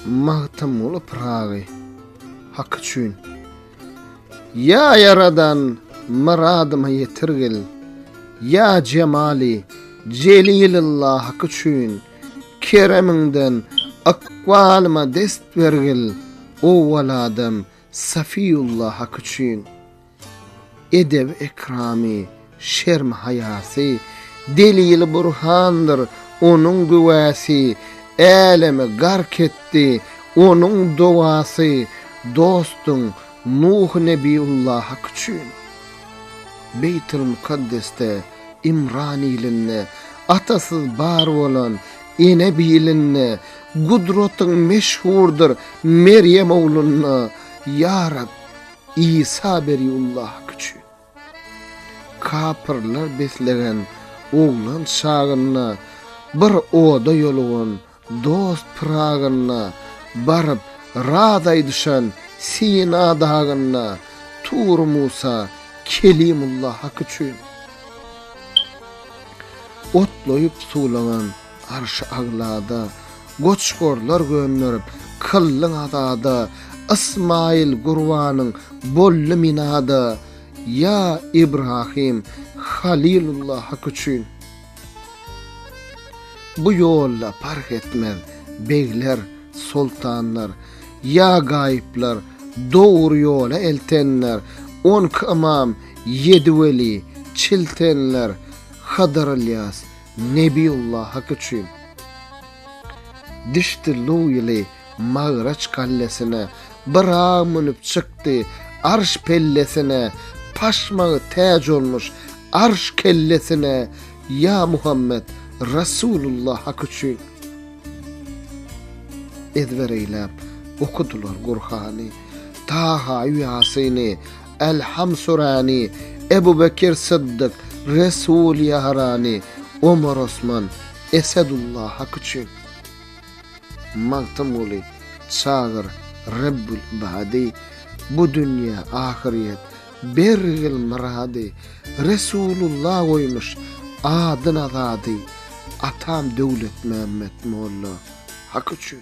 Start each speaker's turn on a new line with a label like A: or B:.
A: mahtamul prağı hak üçün. Ya yaradan maradıma yetirgil, ya cemali celilillah hak üçün. Kereminden akvalıma dest vergil, o valadım Safiyullah hak üçün. Edeb ekrami, şerm hayası, delil burhandır onun güvesi. Eleme gark etti onun duası, dostun Nuh Nebiyullah hak üçün. Beytül Mukaddes'te İmranilinne, atasız bar olan Enebilinne, Gudrotun meşhurdur Meryem oğlunna, Ya Rab İsa Beriyullah hak üçün. Kapırlar beslegen oğlan çağınna, bir oda yoluğun dost prağınna, barıp raday düşen Sina dağınna, Tur Musa Kelimullah hak üçün. Otloyup sulanan arş ağlada, goçkorlar gönderip kıllın adada, İsmail Gurvanın bollu minada, Ya İbrahim Halilullah hak üçün. Bu yolla park etmez beyler, sultanlar, ya gayipler, doğru yola eltenler, 10 kımam, 7 veli, çiltenler, Hadar İlyas, Nebiyullah hak üçün. Dişti Luyli Mağraç kallesine, bırağı münüp çıktı arş pellesine, paşmağı tac olmuş arş kellesine, Ya Muhammed Resulullah hak üçün. Ezber eylep okudular Kur'an'ı, Taha Yasin'i, Elham Surani, Ebu Bekir Sıddık, Resul Yahrani, Ömer Osman, Esedullah hak üçün. Magtamuli çağır Rabbul İbadi, bu dünya ahiret bergil maradi, Resulullah koymuş adın azadı, atam Devlet Mehmet Molla hak üçün.